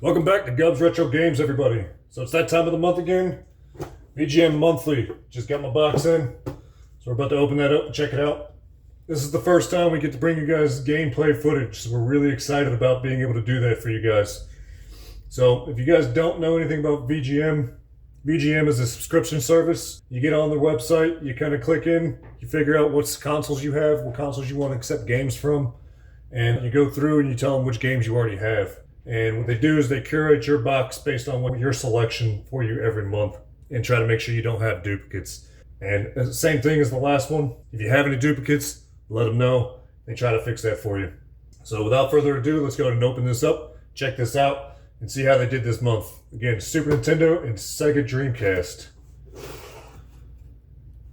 Welcome back to Gubsretrogames, everybody. So it's that time of the month again. VGM Monthly. Just got my box in. So we're about to open that up and check it out. This is the first time we get to bring you guys gameplay footage, so we're really excited about being able to do that for you guys. So if you guys don't know anything about VGM, VGM is a subscription service. You get on their website, you kind of click in, you figure out what consoles you have, what consoles you want to accept games from, and you go through and you tell them which games you already have. And what they do is they curate your box based on what your selection for you every month and try to make sure you don't have duplicates. And the same thing as the last one. If you have any duplicates, let them know. They try to fix that for you. So without further ado, let's go ahead and open this up, check this out, and see how they did this month. Again, Super Nintendo and Sega Dreamcast.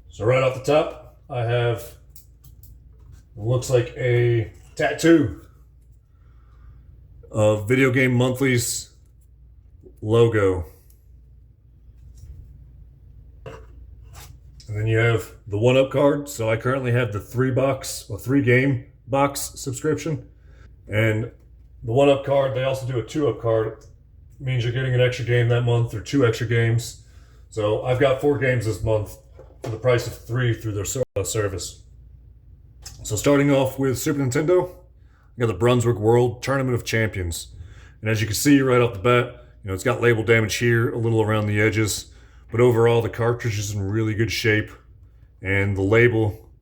So right off the top, I have what looks like a tattoo of Video Game Monthly's logo. And then you have the 1-Up card. So I currently have the 3-game box subscription. And the 1-Up card, they also do a 2-Up card. It means you're getting an extra game that month or 2 extra games. So I've got 4 games this month for the price of 3 through their service. So starting off with Super Nintendo, I got the Brunswick World Tournament of Champions. And as you can see right off the bat, it's got label damage here, a little around the edges. But overall, the cartridge is in really good shape. And the label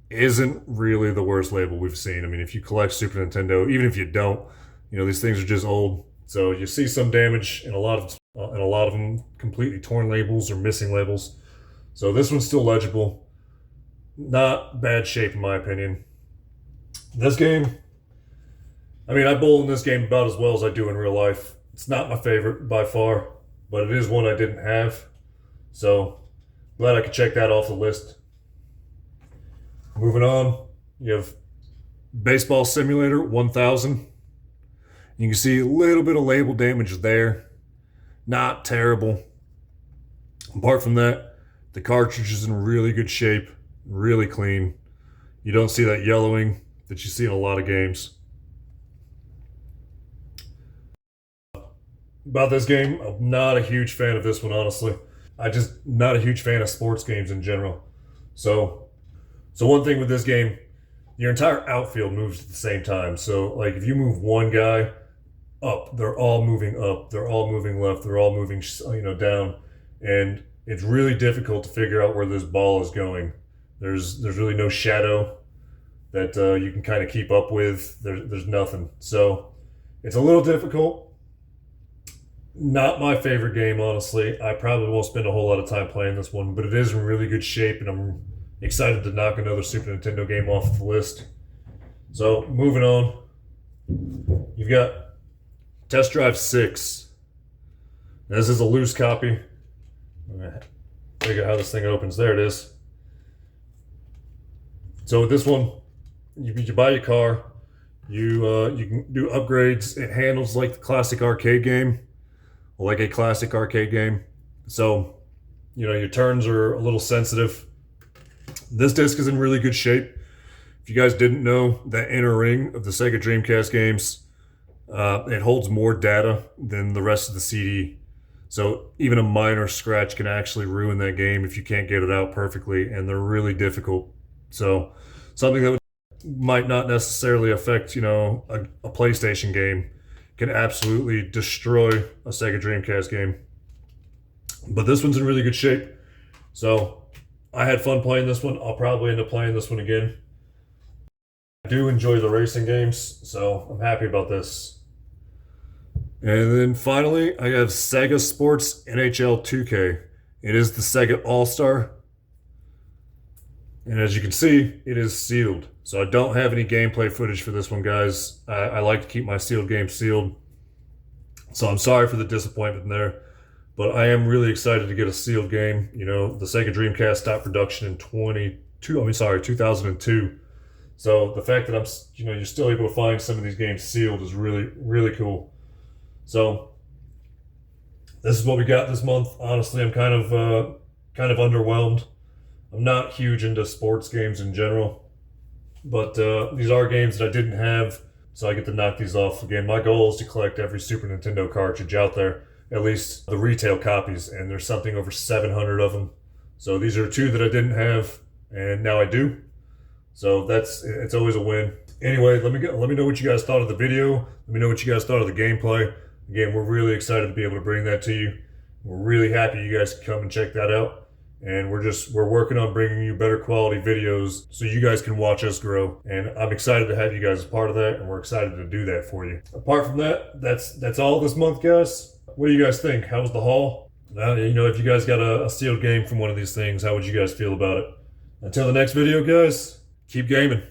isn't really the worst label we've seen. I mean, if you collect Super Nintendo, even if you don't, these things are just old. So you see some damage in a lot of them, completely torn labels or missing labels. So this one's still legible. Not bad shape in my opinion. This game, I bowl in this game about as well as I do in real life. It's not my favorite by far, but it is one I didn't have. So glad I could check that off the list. Moving on, you have Baseball Simulator 1000. You can see a little bit of label damage there. Not terrible. Apart from that, the cartridge is in really good shape, really clean. You don't see that yellowing that you see in a lot of games. About this game, I'm not a huge fan of this one, honestly. I just not a huge fan of sports games in general. So one thing with this game, your entire outfield moves at the same time. So like if you move one guy up, they're all moving up, they're all moving left, they're all moving down, and it's really difficult to figure out where this ball is going. There's really no shadow that you can kind of keep up with. There's nothing. So it's a little difficult. Not my favorite game, honestly. I probably won't spend a whole lot of time playing this one, but it is in really good shape, and I'm excited to knock another Super Nintendo game off the list. So, moving on. You've got Test Drive 6. This is a loose copy. Figure out how this thing opens. There it is. So with this one, you buy your car, you can do upgrades. It handles like the classic arcade game. Like a classic arcade game. So, your turns are a little sensitive. This disc is in really good shape. If you guys didn't know, that inner ring of the Sega Dreamcast games, it holds more data than the rest of the CD. So even a minor scratch can actually ruin that game if you can't get it out perfectly, and they're really difficult. So something that might not necessarily affect, a PlayStation game can absolutely destroy a Sega Dreamcast game. But this one's in really good shape. So I had fun playing this one. I'll probably end up playing this one again. I do enjoy the racing games, so I'm happy about this. And then finally, I have Sega Sports NHL 2K. It is the Sega All-Star. And as you can see, it is sealed. So I don't have any gameplay footage for this one, guys. I like to keep my sealed games sealed. So I'm sorry for the disappointment there. But I am really excited to get a sealed game. The Sega Dreamcast stopped production in 2002. So the fact that you're still able to find some of these games sealed is really, really cool. So this is what we got this month. Honestly, I'm kind of underwhelmed. I'm not huge into sports games in general, but these are games that I didn't have. So I get to knock these off. Again, my goal is to collect every Super Nintendo cartridge out there, at least the retail copies, and there's something over 700 of them. So these are 2 that I didn't have, and now I do. So it's always a win. Anyway, let me know what you guys thought of the video. Let me know what you guys thought of the gameplay. Again, we're really excited to be able to bring that to you. We're really happy you guys can come and check that out. And we're working on bringing you better quality videos so you guys can watch us grow. And I'm excited to have you guys as part of that, and we're excited to do that for you. Apart from that, that's all this month, guys. What do you guys think? How was the haul? If you guys got a sealed game from one of these things, how would you guys feel about it? Until the next video, guys, keep gaming.